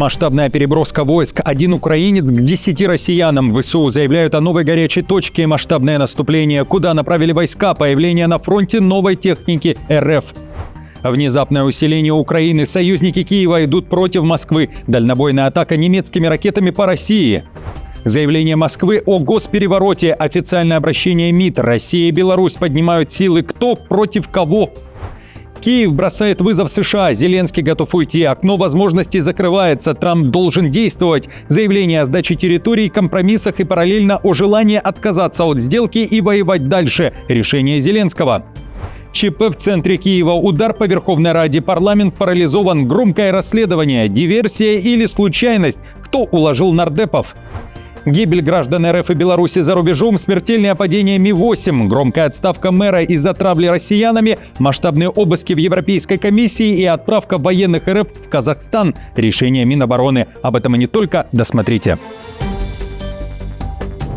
Масштабная переброска войск. Один украинец к 10 россиянам. ВСУ заявляют о новой горячей точке. Масштабное наступление. Куда направили войска? Появление на фронте новой техники РФ. Внезапное усиление Украины. Союзники Киева идут против Москвы. Дальнобойная атака немецкими ракетами по России. Заявление Москвы о госперевороте. Официальное обращение МИД. Россия и Беларусь поднимают силы. Кто против кого? Киев бросает вызов США. Зеленский готов уйти. Окно возможностей закрывается. Трамп должен действовать. Заявление о сдаче территорий, компромиссах и параллельно о желании отказаться от сделки и воевать дальше. Решение Зеленского. ЧП в центре Киева. Удар по Верховной Раде. Парламент парализован. Громкое расследование. Диверсия или случайность? Кто уложил нардепов? Гибель граждан РФ и Беларуси за рубежом, смертельное падение Ми-8, громкая отставка мэра из-за травли россиянами, масштабные обыски в Европейской комиссии и отправка военных РФ в Казахстан. Решение Минобороны. Об этом и не только. Досмотрите.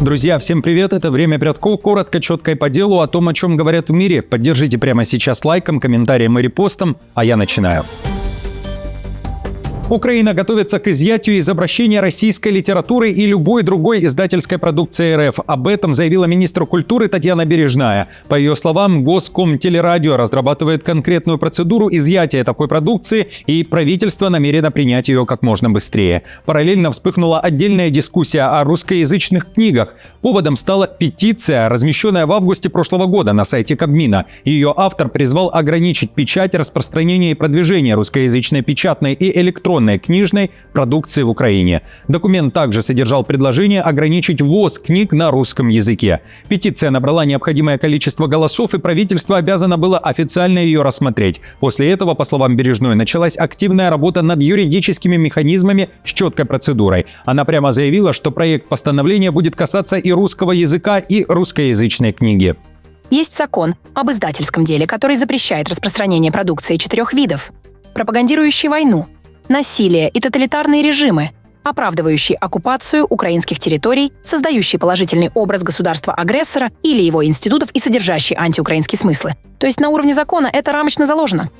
Друзья, всем привет! Это «Время Прядков». Коротко, четко и по делу о том, о чем говорят в мире. Поддержите прямо сейчас лайком, комментарием и репостом, а я начинаю. Украина готовится к изъятию из обращения российской литературы и любой другой издательской продукции РФ. Об этом заявила министр культуры Татьяна Бережная. По ее словам, Госкомтелерадио разрабатывает конкретную процедуру изъятия такой продукции, и правительство намерено принять ее как можно быстрее. Параллельно вспыхнула отдельная дискуссия о русскоязычных книгах. Поводом стала петиция, размещенная в августе прошлого года на сайте Кабмина. Ее автор призвал ограничить печать, распространение и продвижение русскоязычной печатной и электронной книжной продукции в Украине. Документ также содержал предложение ограничить ввоз книг на русском языке. Петиция набрала необходимое количество голосов, и правительство обязано было официально ее рассмотреть. После этого, по словам Бережной, началась активная работа над юридическими механизмами с четкой процедурой. Она прямо заявила, что проект постановления будет касаться и русского языка, и русскоязычной книги. Есть закон об издательском деле, который запрещает распространение продукции 4 видов, пропагандирующий войну, насилие и тоталитарные режимы, оправдывающие оккупацию украинских территорий, создающие положительный образ государства-агрессора или его институтов и содержащие антиукраинские смыслы. То есть на уровне закона это рамочно заложено.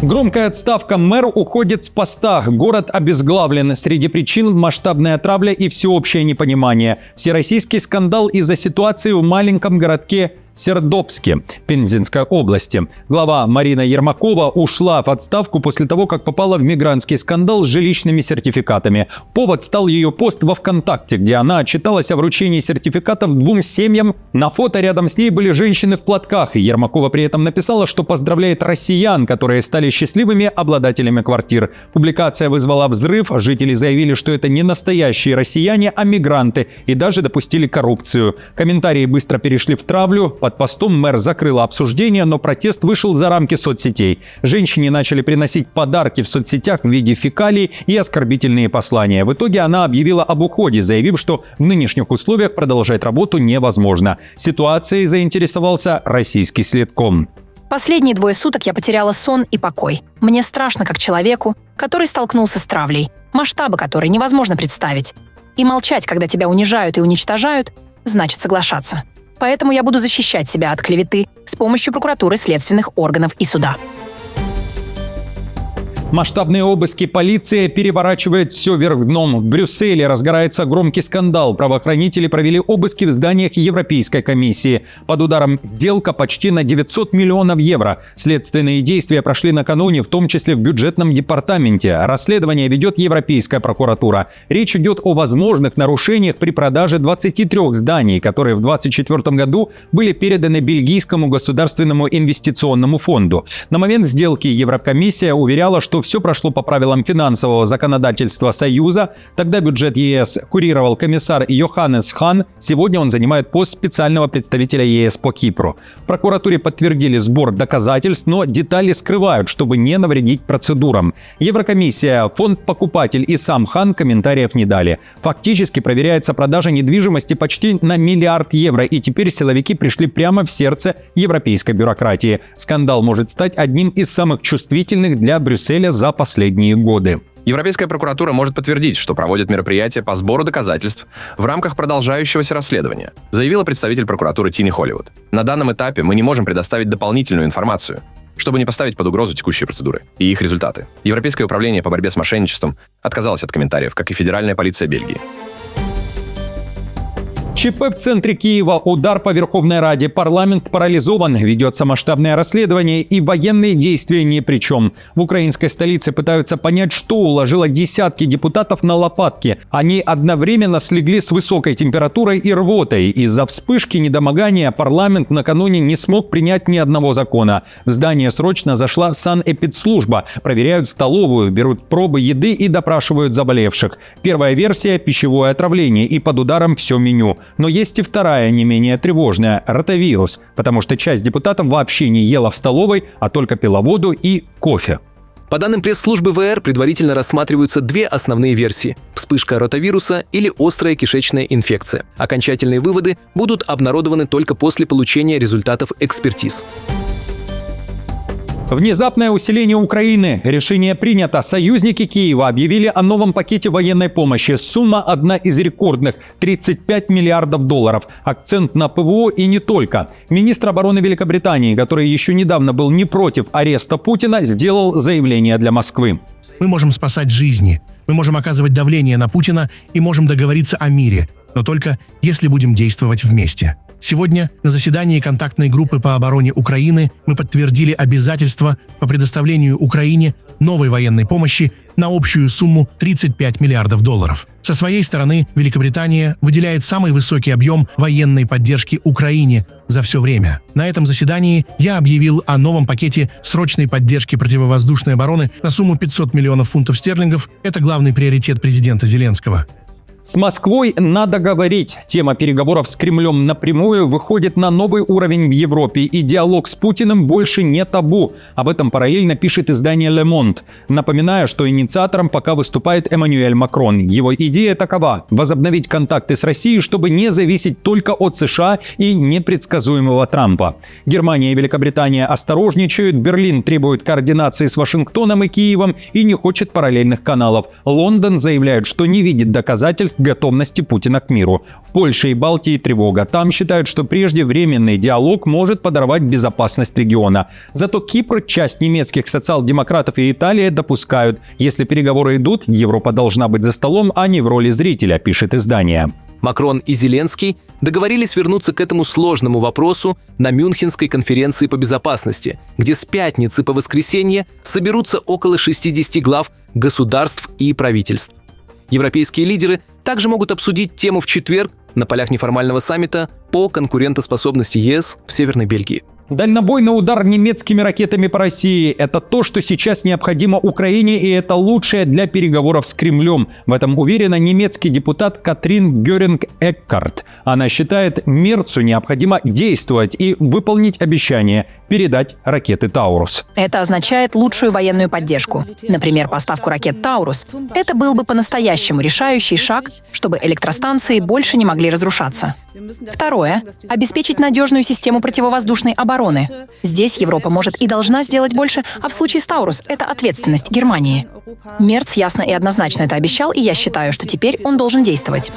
Громкая отставка. Мэр уходит с поста. Город обезглавлен. Среди причин масштабная травля и всеобщее непонимание. Всероссийский скандал из-за ситуации в маленьком городке Сердобске, Пензенской области. Глава Марина Ермакова ушла в отставку после того, как попала в мигрантский скандал с жилищными сертификатами. Повод стал ее пост во ВКонтакте, где она отчиталась о вручении сертификатов 2 семьям. На фото рядом с ней были женщины в платках, и Ермакова при этом написала, что поздравляет россиян, которые стали счастливыми обладателями квартир. Публикация вызвала взрыв, жители заявили, что это не настоящие россияне, а мигранты, и даже допустили коррупцию. Комментарии быстро перешли в травлю. Под постом мэр закрыла обсуждение, но протест вышел за рамки соцсетей. Женщине начали приносить подарки в соцсетях в виде фекалий и оскорбительные послания. В итоге она объявила об уходе, заявив, что в нынешних условиях продолжать работу невозможно. Ситуацией заинтересовался российский Следком. Последние 2 суток я потеряла сон и покой. Мне страшно как человеку, который столкнулся с травлей, масштабы которой невозможно представить. И молчать, когда тебя унижают и уничтожают, значит соглашаться. Поэтому я буду защищать себя от клеветы с помощью прокуратуры, следственных органов и суда. Масштабные обыски. Полиция переворачивает все вверх дном. В Брюсселе разгорается громкий скандал. Правоохранители провели обыски в зданиях Европейской комиссии. Под ударом сделка почти на 900 миллионов евро. Следственные действия прошли накануне, в том числе в бюджетном департаменте. Расследование ведет Европейская прокуратура. Речь идет о возможных нарушениях при продаже 23 зданий, которые в 2024 году были переданы Бельгийскому государственному инвестиционному фонду. На момент сделки Еврокомиссия уверяла, что все прошло по правилам финансового законодательства Союза. Тогда бюджет ЕС курировал комиссар Йоханнес Хан. Сегодня он занимает пост специального представителя ЕС по Кипру. В прокуратуре подтвердили сбор доказательств, но детали скрывают, чтобы не навредить процедурам. Еврокомиссия, фонд-покупатель и сам Хан комментариев не дали. Фактически проверяется продажа недвижимости почти на 1 миллиард евро, и теперь силовики пришли прямо в сердце европейской бюрократии. Скандал может стать одним из самых чувствительных для Брюсселя за последние годы. Европейская прокуратура может подтвердить, что проводит мероприятия по сбору доказательств в рамках продолжающегося расследования, заявила представитель прокуратуры Тини Холливуд. На данном этапе мы не можем предоставить дополнительную информацию. чтобы не поставить под угрозу текущие процедуры и их результаты. Европейское управление по борьбе с мошенничеством отказалось от комментариев, как и Федеральная полиция Бельгии. ЧП в центре Киева, удар по Верховной Раде, парламент парализован, ведется масштабное расследование и военные действия ни при чем. В украинской столице пытаются понять, что уложило десятки депутатов на лопатки. Они одновременно слегли с высокой температурой и рвотой. Из-за вспышки недомогания парламент накануне не смог принять ни одного закона. В здание срочно зашла санэпидслужба, проверяют столовую, берут пробы еды и допрашивают заболевших. Первая версия – пищевое отравление, и под ударом все меню. Но есть и вторая, не менее тревожная – ротавирус, потому что часть депутатов вообще не ела в столовой, а только пила воду и кофе. По данным пресс-службы ВР, предварительно рассматриваются две основные версии – вспышка ротавируса или острая кишечная инфекция. Окончательные выводы будут обнародованы только после получения результатов экспертиз. Внезапное усиление Украины. Решение принято. Союзники Киева объявили о новом пакете военной помощи. Сумма одна из рекордных – 35 миллиардов долларов. Акцент на ПВО и не только. Министр обороны Великобритании, который еще недавно был не против ареста Путина, сделал заявление для Москвы. Мы можем спасать жизни, мы можем оказывать давление на Путина и можем договориться о мире, но только если будем действовать вместе. Сегодня на заседании контактной группы по обороне Украины мы подтвердили обязательства по предоставлению Украине новой военной помощи на общую сумму 35 миллиардов долларов. Со своей стороны Великобритания выделяет самый высокий объем военной поддержки Украине за все время. На этом заседании я объявил о новом пакете срочной поддержки противовоздушной обороны на сумму 500 миллионов фунтов стерлингов. Это главный приоритет президента Зеленского. С Москвой надо говорить. Тема переговоров с Кремлем напрямую выходит на новый уровень в Европе, и диалог с Путиным больше не табу. Об этом параллельно пишет издание Le Monde. Напоминаю, что инициатором пока выступает Эммануэль Макрон. Его идея такова – возобновить контакты с Россией, чтобы не зависеть только от США и непредсказуемого Трампа. Германия и Великобритания осторожничают, Берлин требует координации с Вашингтоном и Киевом и не хочет параллельных каналов. Лондон заявляет, что не видит доказательств готовности Путина к миру. В Польше и Балтии тревога. Там считают, что преждевременный диалог может подорвать безопасность региона. Зато Кипр, часть немецких социал-демократов и Италия допускают, если переговоры идут, Европа должна быть за столом, а не в роли зрителя, пишет издание. Макрон и Зеленский договорились вернуться к этому сложному вопросу на Мюнхенской конференции по безопасности, где с пятницы по воскресенье соберутся около 60 глав государств и правительств. Европейские лидеры также могут обсудить тему в четверг на полях неформального саммита по конкурентоспособности ЕС в Северной Бельгии. Дальнобойный удар немецкими ракетами по России – это то, что сейчас необходимо Украине, и это лучшее для переговоров с Кремлем. В этом уверена немецкий депутат Катрин Геринг-Эккарт. Она считает, Мерцу необходимо действовать и выполнить обещание – передать ракеты «Таурус». Это означает лучшую военную поддержку. Например, поставку ракет «Таурус». Это был бы по-настоящему решающий шаг, чтобы электростанции больше не могли разрушаться. Второе – обеспечить надежную систему противовоздушной обороны. Здесь Европа может и должна сделать больше, а в случае с «Таурус» – это ответственность Германии. Мерц ясно и однозначно это обещал, и я считаю, что теперь он должен действовать.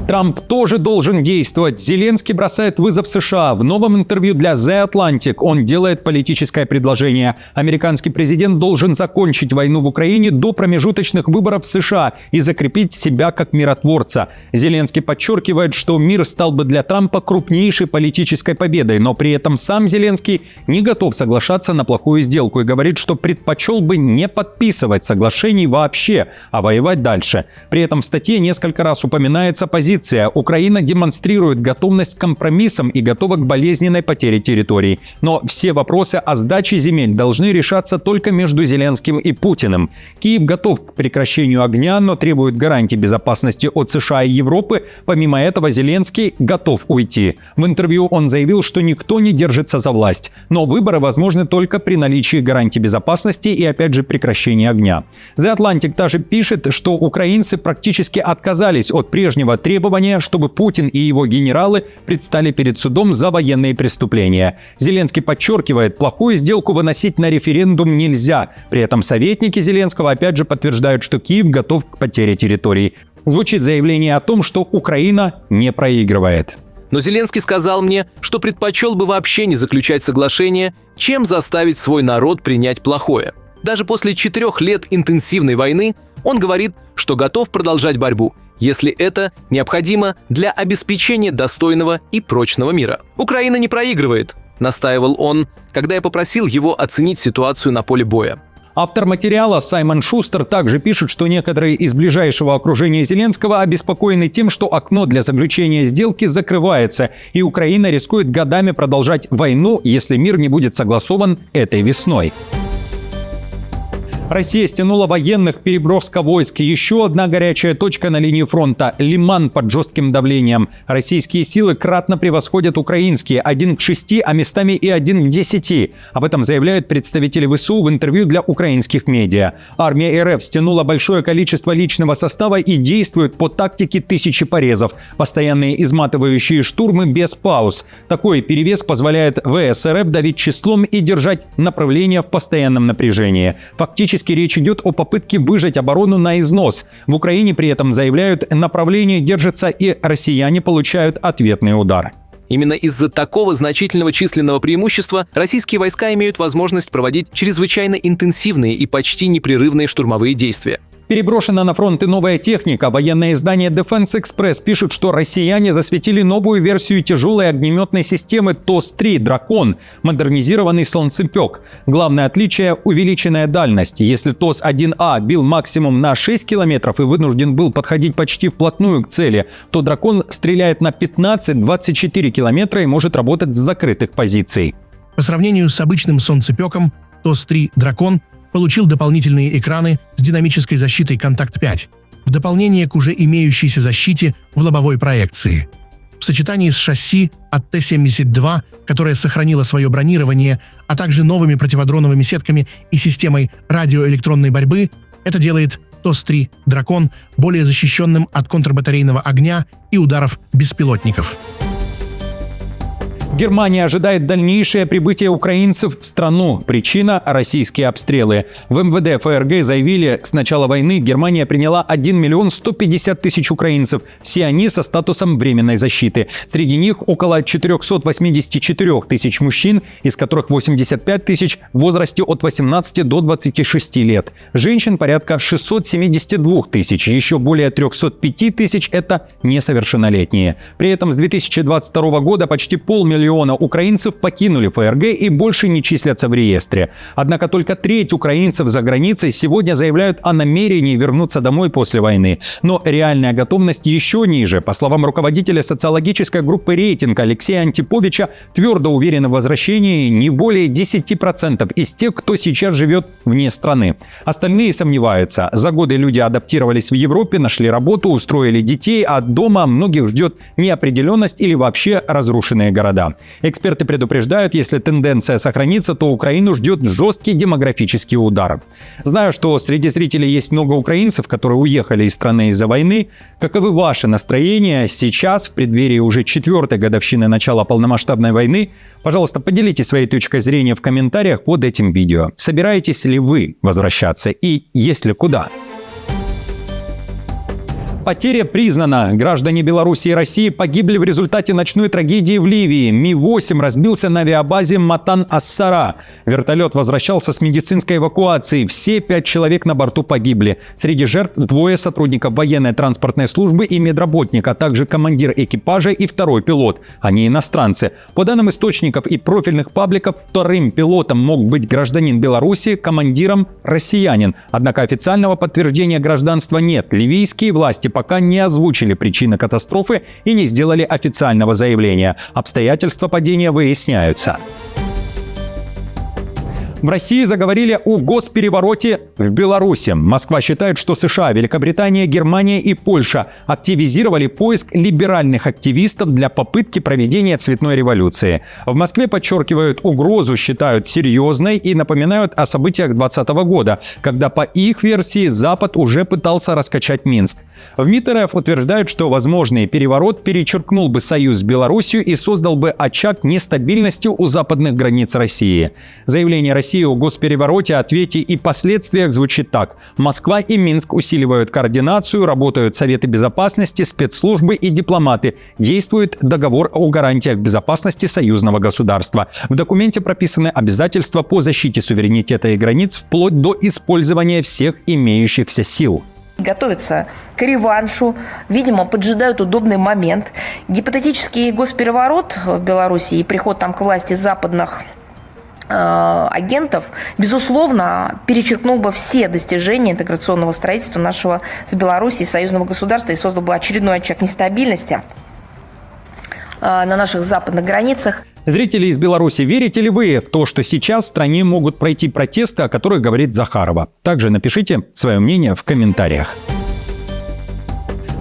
Трамп тоже должен действовать. Зеленский бросает вызов США. В новом интервью для The Atlantic он делает политическое предложение. Американский президент должен закончить войну в Украине до промежуточных выборов в США и закрепить себя как миротворца. Зеленский подчеркивает, что мир стал бы для Трампа крупнейшей политической победой, но при этом сам Зеленский не готов соглашаться на плохую сделку и говорит, что предпочел бы не подписывать соглашений вообще, а воевать дальше. При этом в статье несколько раз упоминается позиция: Украина демонстрирует готовность к компромиссам и готова к болезненной потере территорий. Но все вопросы о сдаче земель должны решаться только между Зеленским и Путиным. Киев готов к прекращению огня, но требует гарантий безопасности от США и Европы. Помимо этого, Зеленский готов уйти. В интервью он заявил, что никто не держится за власть. Но выборы возможны только при наличии гарантий безопасности и, опять же, прекращения огня. The Atlantic также пишет, что украинцы практически отказались от прежнего требования, чтобы Путин и его генералы предстали перед судом за военные преступления. Зеленский подчеркивает, плохую сделку выносить на референдум нельзя. При этом советники Зеленского опять же подтверждают, что Киев готов к потере территорий. Звучит заявление о том, что Украина не проигрывает. Но Зеленский сказал мне, что предпочел бы вообще не заключать соглашение, чем заставить свой народ принять плохое. Даже после 4 лет интенсивной войны он говорит, что готов продолжать борьбу, если это необходимо для обеспечения достойного и прочного мира. «Украина не проигрывает», — настаивал он, когда я попросил его оценить ситуацию на поле боя. Автор материала Саймон Шустер также пишет, что некоторые из ближайшего окружения Зеленского обеспокоены тем, что окно для заключения сделки закрывается, и Украина рискует годами продолжать войну, если мир не будет согласован этой весной. Россия стянула военных, переброска войск. Еще одна горячая точка на линии фронта – Лиман под жестким давлением. Российские силы кратно превосходят украинские – 1 к 6, а местами и 1 к 10. Об этом заявляют представители ВСУ в интервью для украинских медиа. Армия РФ стянула большое количество личного состава и действует по тактике тысячи порезов. Постоянные изматывающие штурмы без пауз. Такой перевес позволяет ВС РФ давить числом и держать направление в постоянном напряжении. Фактически речь идет о попытке выжать оборону на износ. В Украине при этом заявляют, направление держится и россияне получают ответный удар. Именно из-за такого значительного численного преимущества российские войска имеют возможность проводить чрезвычайно интенсивные и почти непрерывные штурмовые действия. Переброшена на фронт и новая техника. Военное издание Defense Express пишет, что россияне засветили новую версию тяжелой огнеметной системы ТОС-3 «Дракон», модернизированный солнцепек. Главное отличие – увеличенная дальность. Если ТОС-1А бил максимум на 6 километров и вынужден был подходить почти вплотную к цели, то «Дракон» стреляет на 15-24 километра и может работать с закрытых позиций. По сравнению с обычным солнцепеком, ТОС-3 «Дракон» получил дополнительные экраны с динамической защитой «Контакт-5» в дополнение к уже имеющейся защите в лобовой проекции. В сочетании с шасси от Т-72, которое сохранило свое бронирование, а также новыми противодроновыми сетками и системой радиоэлектронной борьбы, это делает ТОС-3 «Дракон» более защищенным от контрбатарейного огня и ударов беспилотников. Германия ожидает дальнейшее прибытие украинцев в страну. Причина – российские обстрелы. В МВД ФРГ заявили, с начала войны Германия приняла 1 миллион 150 тысяч украинцев. Все они со статусом временной защиты. Среди них около 484 тысяч мужчин, из которых 85 тысяч в возрасте от 18 до 26 лет. Женщин порядка 672 тысяч. Еще более 305 тысяч – это несовершеннолетние. При этом с 2022 года почти полмиллиона украинцев покинули ФРГ и больше не числятся в реестре. Однако только треть украинцев за границей сегодня заявляют о намерении вернуться домой после войны. Но реальная готовность еще ниже. По словам руководителя социологической группы «Рейтинг» Алексея Антиповича, твердо уверены в возвращении не более 10% из тех, кто сейчас живет вне страны. Остальные сомневаются. За годы люди адаптировались в Европе, нашли работу, устроили детей, а дома многих ждет неопределенность или вообще разрушенные города. Эксперты предупреждают, если тенденция сохранится, то Украину ждет жесткий демографический удар. Знаю, что среди зрителей есть много украинцев, которые уехали из страны из-за войны. Каковы ваши настроения сейчас, в преддверии уже 4-й годовщины начала полномасштабной войны? Пожалуйста, поделитесь своей точкой зрения в комментариях под этим видео. Собираетесь ли вы возвращаться и если куда? Потеря признана. Граждане Беларуси и России погибли в результате ночной трагедии в Ливии. Ми-8 разбился на авиабазе Матан-ас-Сара. Вертолет возвращался с медицинской эвакуацией. Все 5 человек на борту погибли. Среди жертв 2 сотрудников военной транспортной службы и медработник, а также командир экипажа и 2-й пилот. Они иностранцы. По данным источников и профильных пабликов, 2-м пилотом мог быть гражданин Беларуси, командиром – россиянин. Однако официального подтверждения гражданства нет. Ливийские власти пока не озвучили причины катастрофы и не сделали официального заявления. Обстоятельства падения выясняются. В России заговорили о госперевороте в Беларуси. Москва считает, что США, Великобритания, Германия и Польша активизировали поиск либеральных активистов для попытки проведения цветной революции. В Москве подчеркивают, угрозу считают серьезной и напоминают о событиях 2020 года, когда, по их версии, Запад уже пытался раскачать Минск. В МИД РФ утверждают, что возможный переворот перечеркнул бы союз с Белоруссией и создал бы очаг нестабильности у западных границ России. Заявление России о госперевороте, ответе и последствиях звучит так. Москва и Минск усиливают координацию, работают Советы безопасности, спецслужбы и дипломаты. Действует договор о гарантиях безопасности союзного государства. В документе прописаны обязательства по защите суверенитета и границ вплоть до использования всех имеющихся сил. Готовятся к реваншу, видимо, поджидают удобный момент. Гипотетический госпереворот в Беларуси и приход там к власти западных агентов, безусловно, перечеркнул бы все достижения интеграционного строительства нашего с Белоруссией союзного государства и создал бы очередной очаг нестабильности на наших западных границах. Зрители из Беларуси, верите ли вы в то, что сейчас в стране могут пройти протесты, о которых говорит Захарова? Также напишите свое мнение в комментариях.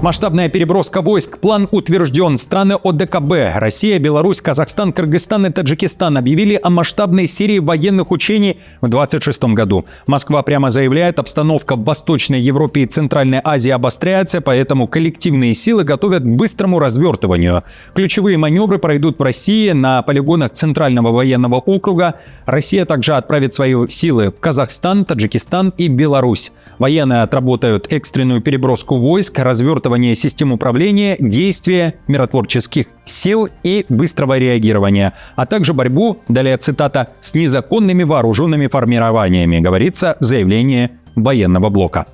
Масштабная переброска войск. План утвержден. Страны ОДКБ – Россия, Беларусь, Казахстан, Кыргызстан и Таджикистан – объявили о масштабной серии военных учений в 2026 году. Москва прямо заявляет, обстановка в Восточной Европе и Центральной Азии обостряется, поэтому коллективные силы готовят к быстрому развертыванию. Ключевые маневры пройдут в России на полигонах Центрального военного округа. Россия также отправит свои силы в Казахстан, Таджикистан и Беларусь. Военные отработают экстренную переброску войск, развертывание систем управления, действия миротворческих сил и быстрого реагирования, а также борьбу, далее цитата, с незаконными вооруженными формированиями, говорится в заявлении военного блока.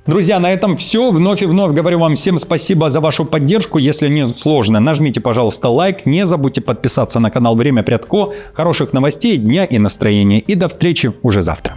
Друзья, на этом все. Вновь и вновь говорю вам всем спасибо за вашу поддержку. Если не сложно, нажмите, пожалуйста, лайк. Не забудьте подписаться на канал Время Прядко. Хороших новостей, дня и настроения. И до встречи уже завтра.